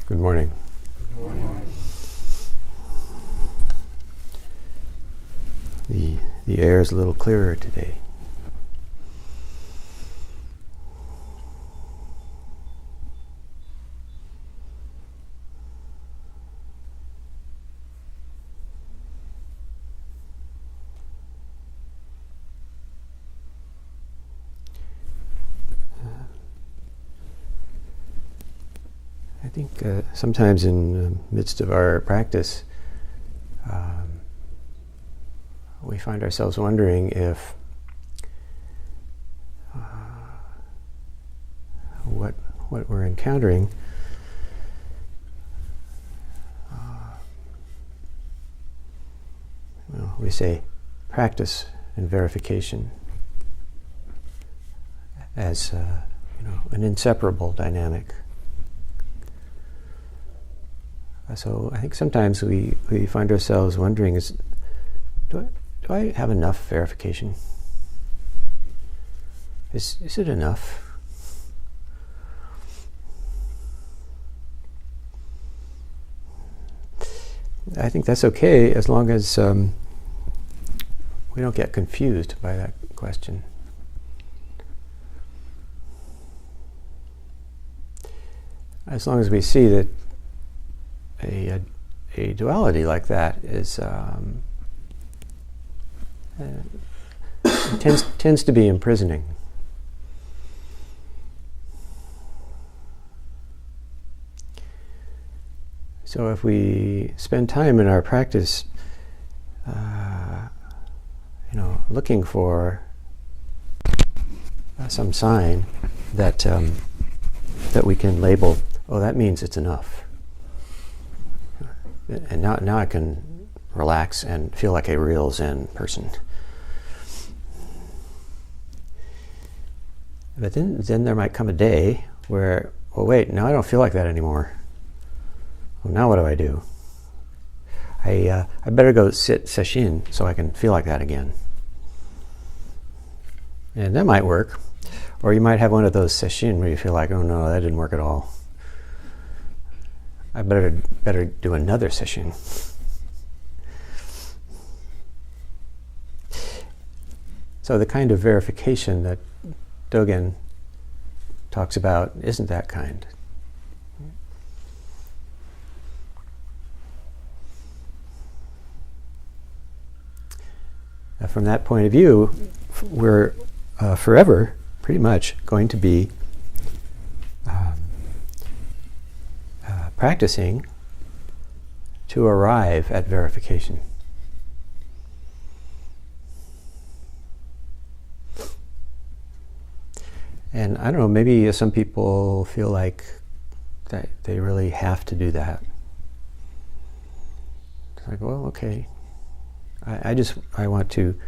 Good morning. Good morning. The air is a little clearer today. I think sometimes in the midst of our practice, we find ourselves wondering if what we're encountering we say practice and verification as an inseparable dynamic. So I think sometimes we find ourselves wondering, do I have enough verification? Is it enough? I think that's okay as long as we don't get confused by that question. As long as we see that a duality like that is tends to be imprisoning. So if we spend time in our practice, looking for some sign that we can label, oh, that means it's enough. And now I can relax and feel like a real Zen person. But then there might come a day where, well, wait, now I don't feel like that anymore. Well, now what do I do? I better go sit sesshin so I can feel like that again. And that might work. Or you might have one of those sesshin where you feel like, oh no, that didn't work at all. I better do another session. So the kind of verification that Dogen talks about isn't that kind. From that point of view, we're forever pretty much going to be practicing to arrive at verification. And I don't know, maybe some people feel like that they really have to do that. It's like, well, okay. I want to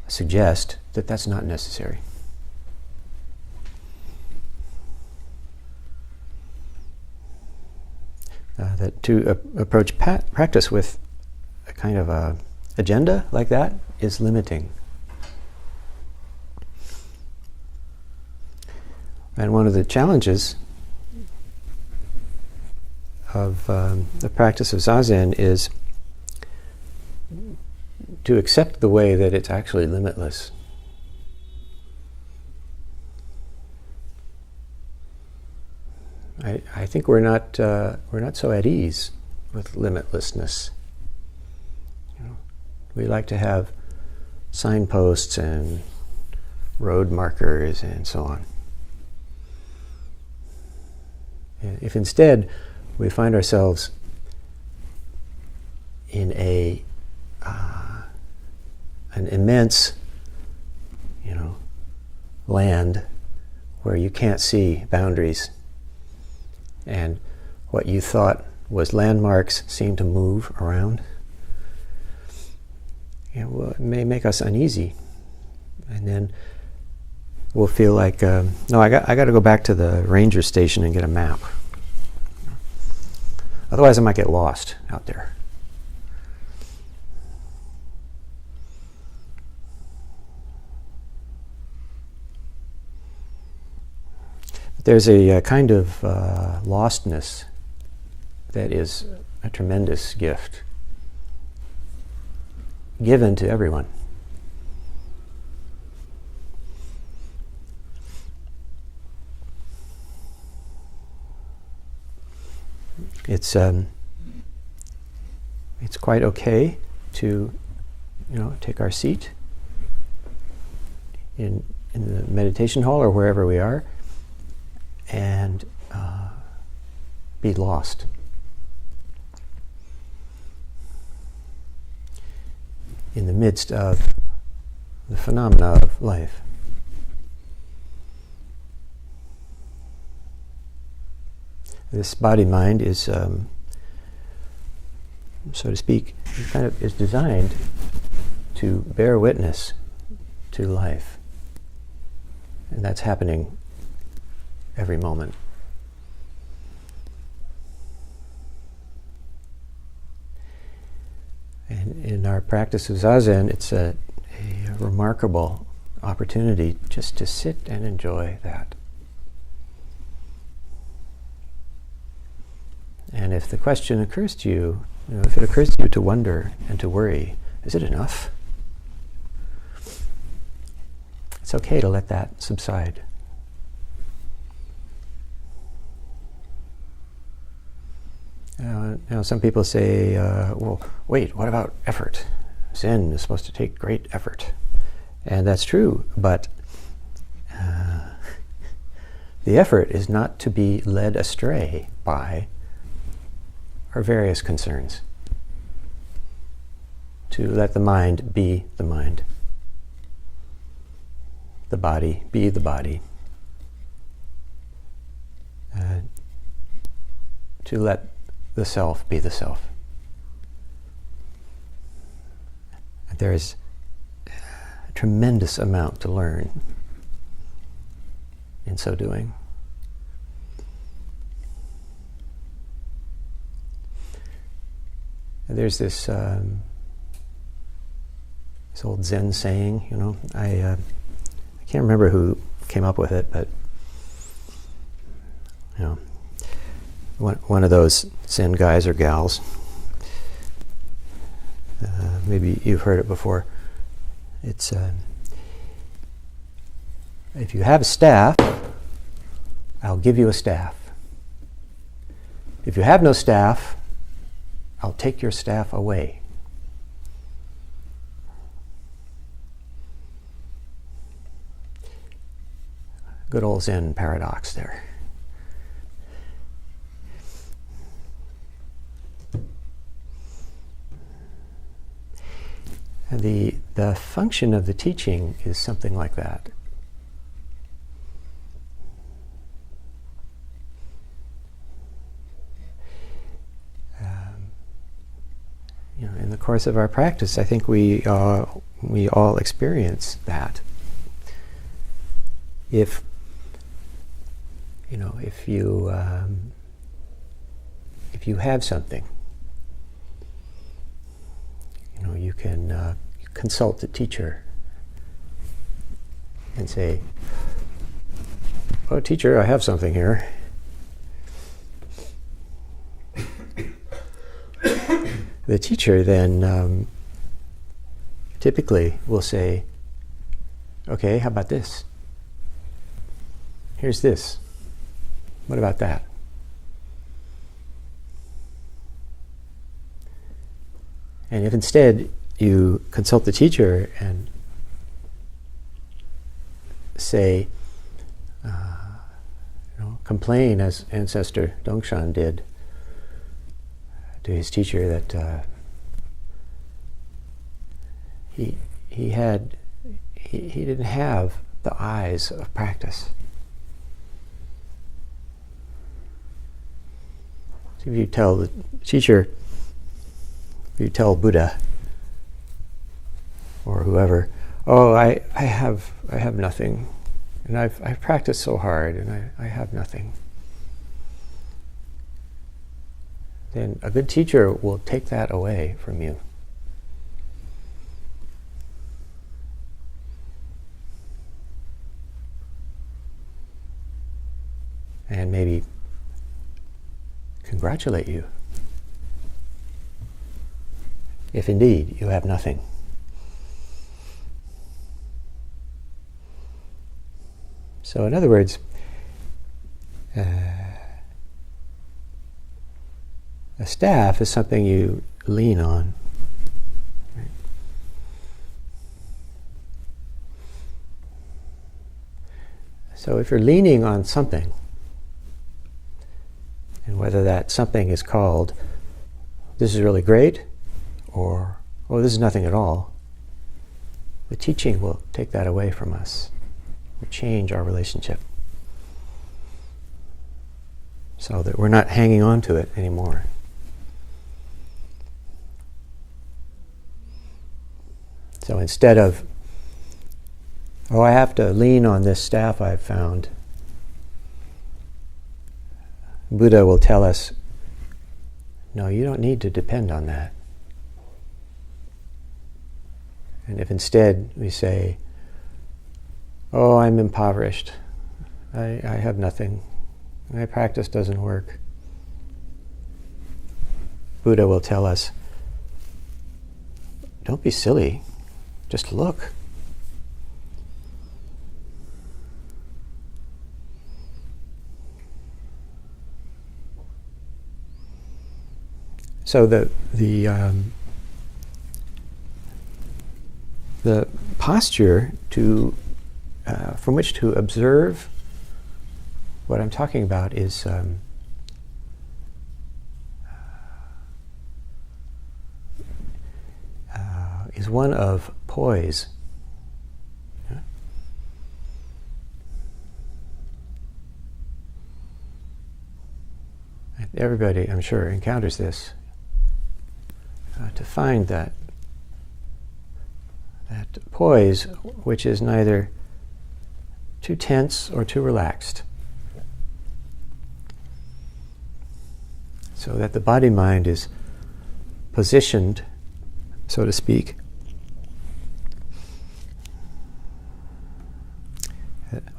suggest that that's not necessary. That to approach practice with a kind of a agenda like that is limiting. And one of the challenges of the practice of Zazen is to accept the way that it's actually limitless. I think we're not so at ease with limitlessness. We like to have signposts and road markers and so on. If instead we find ourselves in an immense, land where you can't see boundaries, and what you thought was landmarks seem to move around, it may make us uneasy, and then we'll feel like, no, I got to go back to the ranger station and get a map. Otherwise, I might get lost out there. There's a kind of lostness that is a tremendous gift given to everyone. It's quite okay to, take our seat in the meditation hall or wherever we are and be lost. In the midst of the phenomena of life. This body-mind is, so to speak, is designed to bear witness to life. And that's happening every moment. And in our practice of Zazen, it's a remarkable opportunity just to sit and enjoy that. And if the question occurs to you, if it occurs to you to wonder and to worry, is it enough? It's okay to let that subside. Some people say, well, wait, what about effort? Zen is supposed to take great effort. And that's true, but the effort is not to be led astray by our various concerns. To let the mind be the mind. The body be the body. To let the self be the self. There is a tremendous amount to learn in so doing. There's this old Zen saying, I can't remember who came up with it, but one of those Zen guys or gals, maybe you've heard it before. It's if you have a staff, I'll give you a staff. If you have no staff, I'll take your staff away. Good old Zen paradox there. The function of the teaching is something like that. In the course of our practice, I think we all experience that. If you have something, you can consult the teacher and say, "Oh, teacher, I have something here." The teacher then typically will say, "Okay, how about this? Here's this. What about that?" And if instead you consult the teacher and say, complain as ancestor Dongshan did to his teacher that he didn't have the eyes of practice. So if you tell the teacher, if you tell Buddha or whoever, "Oh, I have nothing, and I've practiced so hard, and I have nothing," then a good teacher will take that away from you. And maybe congratulate you if indeed you have nothing. So in other words, a staff is something you lean on. Right? So if you're leaning on something, and whether that something is called, this is really great, or, oh, this is nothing at all, the teaching will take that away from us, will change our relationship, so that we're not hanging on to it anymore. So instead of, oh, I have to lean on this staff I've found, Buddha will tell us, no, you don't need to depend on that. And if instead we say, oh, I'm impoverished, I have nothing, my practice doesn't work, Buddha will tell us, don't be silly, just look. So the posture from which to observe what I'm talking about is one of poise. Yeah? Everybody, I'm sure, encounters this. To find that poise which is neither too tense or too relaxed, so that the body-mind is positioned, so to speak,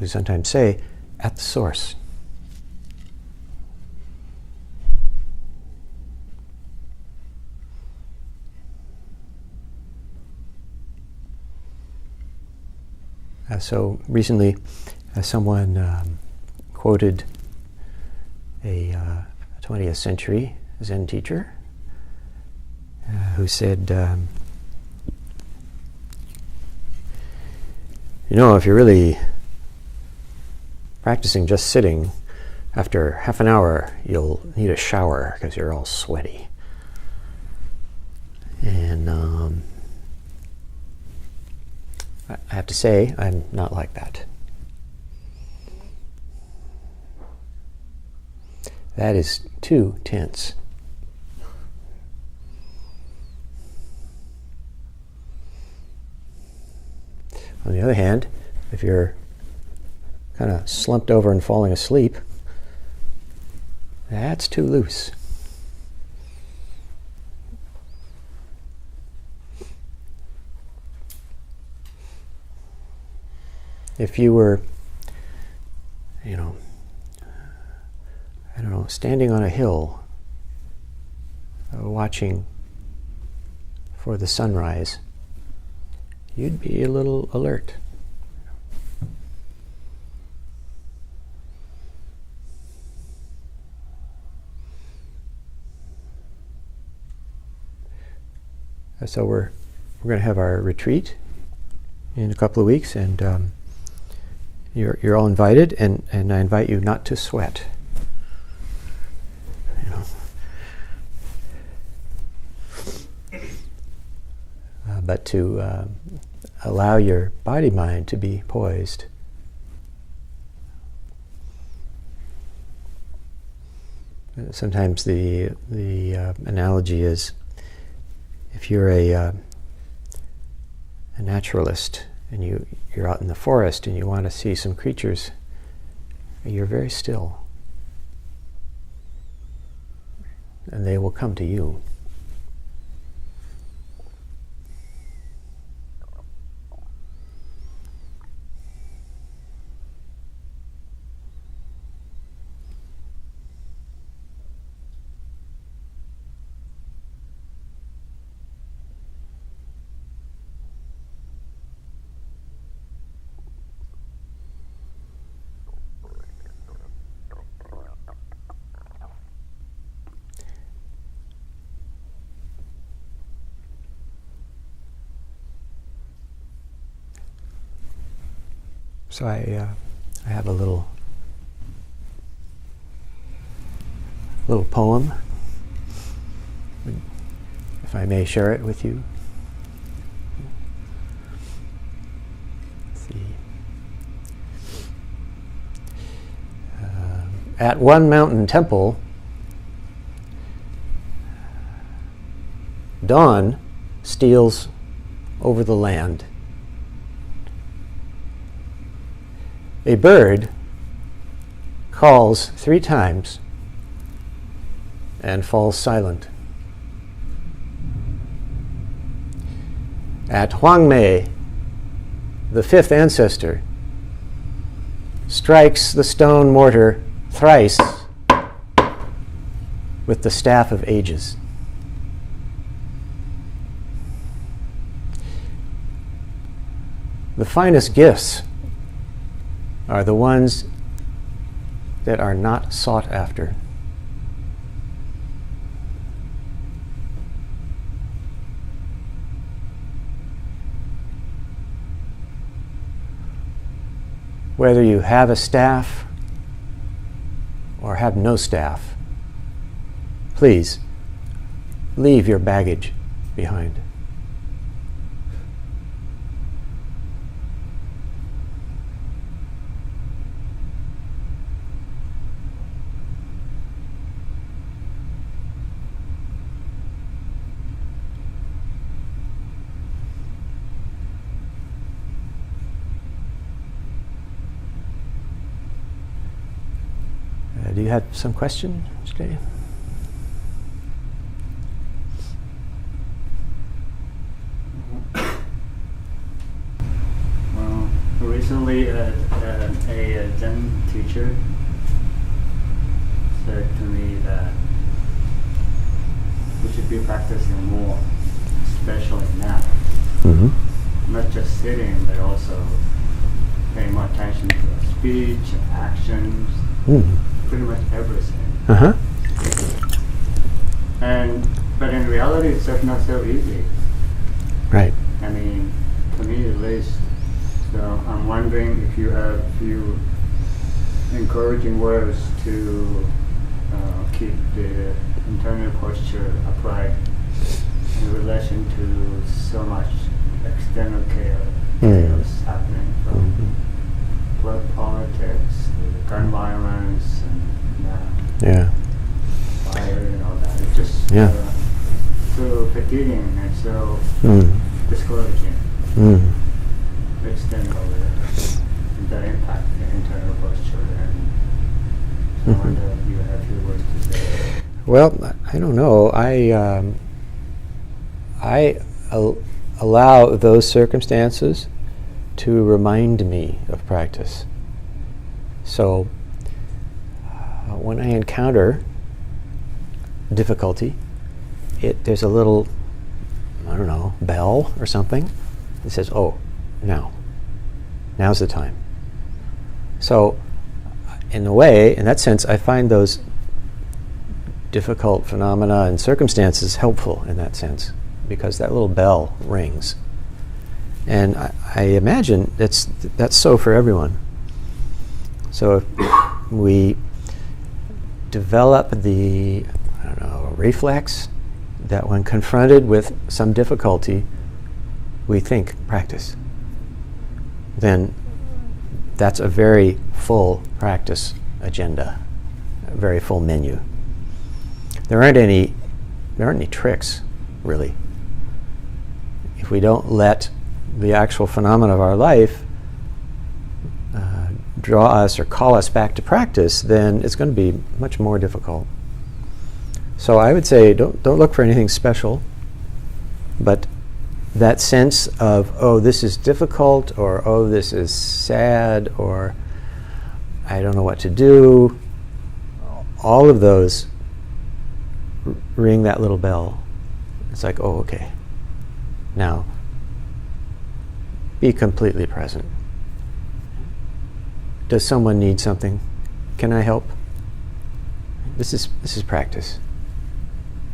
we sometimes say, at the source. So recently, someone quoted a 20th century Zen teacher who said, you know, if you're really practicing just sitting, after half an hour you'll need a shower because you're all sweaty. And I have to say, I'm not like that. That is too tense. On the other hand, if you're kind of slumped over and falling asleep, that's too loose. If you were, standing on a hill, watching for the sunrise, you'd be a little alert. So we're going to have our retreat in a couple of weeks, and you're all invited, and I invite you not to sweat. But to allow your body-mind to be poised. Sometimes the analogy is, if you're a naturalist and you're out in the forest and you want to see some creatures, you're very still, and they will come to you. So I have a little poem, if I may share it with you. Let's see. At one mountain temple, dawn steals over the land. A bird calls 3 times and falls silent. At Huangmei, the 5th ancestor strikes the stone mortar thrice with the staff of ages. The finest gifts are the ones that are not sought after. Whether you have a staff or have no staff, please leave your baggage behind. Do you have some question, Jay? Well, recently a Zen teacher said to me that we should be practicing more, especially now. Mm-hmm. Not just sitting, but also paying more attention to our speech and actions. Mm-hmm. Pretty much everything. Uh-huh. But in reality, it's just not so easy. Right. I mean, to me at least. So I'm wondering if you have a few encouraging words to keep the internal posture upright in relation to so much external chaos happening from blood politics, gun violence, and fire and all that. It's just so fatiguing and so discouraging. External that impact the internal posture. And I wonder if you have a few words to say. Well, I don't know. I allow those circumstances to remind me of practice. So when I encounter difficulty, there's a little, I don't know, bell or something that says, oh, now's the time. So in a way, in that sense, I find those difficult phenomena and circumstances helpful in that sense, because that little bell rings. And I imagine that's so for everyone. So if we develop the, reflex that when confronted with some difficulty, we think practice, then that's a very full practice agenda, a very full menu. There aren't any tricks, really. If we don't let the actual phenomena of our life draw us or call us back to practice, then it's going to be much more difficult. So I would say don't look for anything special, but that sense of, oh, this is difficult, or oh, this is sad, or I don't know what to do, all of those ring that little bell. It's like, oh, okay, now be completely present. Does someone need something? Can I help? This is practice,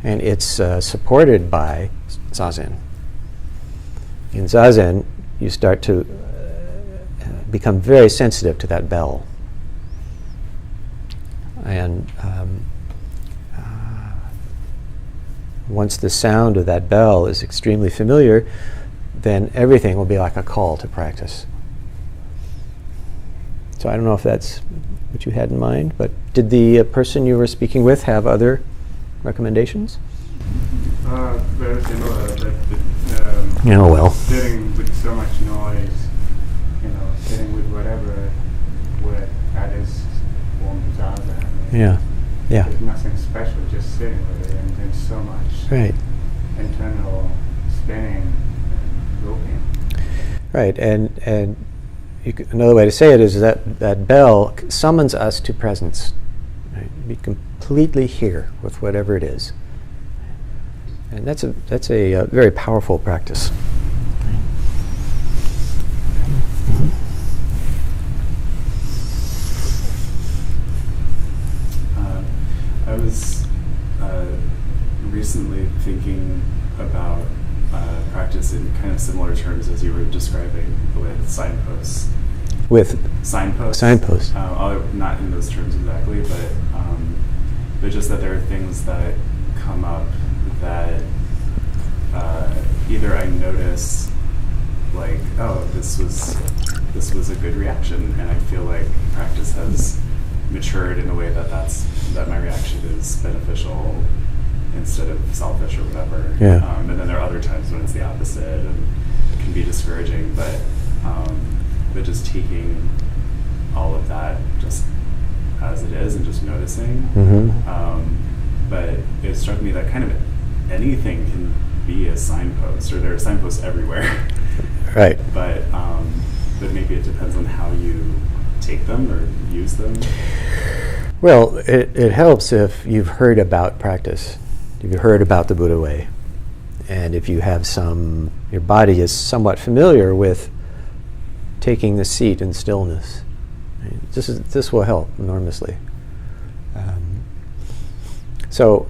and it's supported by Zazen. In Zazen, you start to become very sensitive to that bell. And once the sound of that bell is extremely familiar, then everything will be like a call to practice. So I don't know if that's what you had in mind, but did the person you were speaking with have other recommendations? Very similar, but well. sitting with so much noise, sitting with whatever that is warm zazen. Yeah. There's nothing special, just sitting with it, and there's so much internal spinning and looping. Right, and another way to say it is that bell summons us to presence. Right? Be completely here with whatever it is, and that's a very powerful practice. I was recently thinking about practice in kind of similar terms as you were describing with signposts. With signposts? Signposts. Not in those terms exactly, but just that there are things that come up that either I notice, like, oh, this was a good reaction, and I feel like practice has matured in a way that my reaction is beneficial instead of selfish or whatever. Yeah. And then there are other times when it's the opposite and it can be discouraging, but just taking all of that just as it is and just noticing. Mm-hmm. But it struck me that kind of anything can be a signpost, or there are signposts everywhere. Right. But maybe it depends on how you take them or use them. Well, it helps if you've heard about practice, if you've heard about the Buddha way, and if you have your body is somewhat familiar with taking the seat in stillness. Right? This will help enormously. So,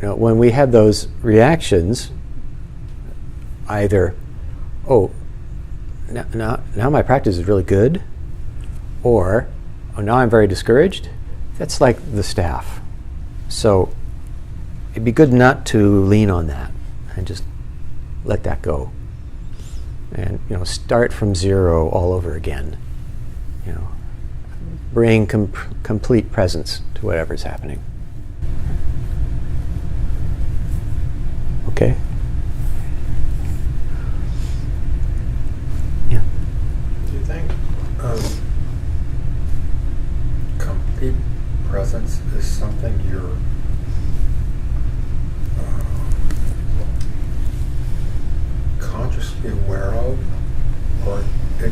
when we have those reactions, either, now my practice is really good, or, now I'm very discouraged, that's like the staff. So it'd be good not to lean on that and just let that go. And start from zero all over again. Bring complete presence to whatever's happening. Okay? Yeah. Do you think complete presence is something you're consciously aware of, or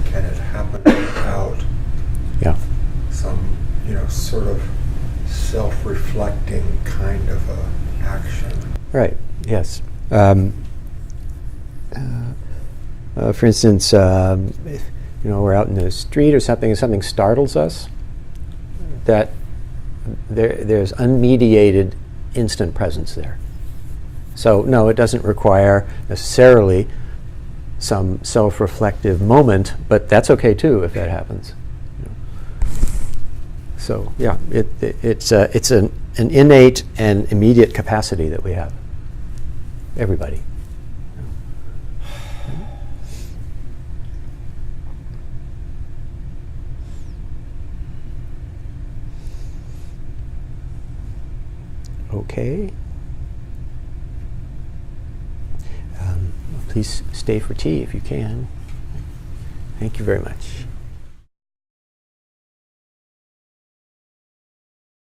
can it happen without some sort of self-reflecting kind of a action? Right. Yes. For instance, if, we're out in the street or something, and something startles us, that there's unmediated instant presence there. So no, it doesn't require necessarily some self-reflective moment, but that's okay too if that happens. So yeah, it's an innate and immediate capacity that we have. Everybody. Okay. Please stay for tea if you can. Thank you very much.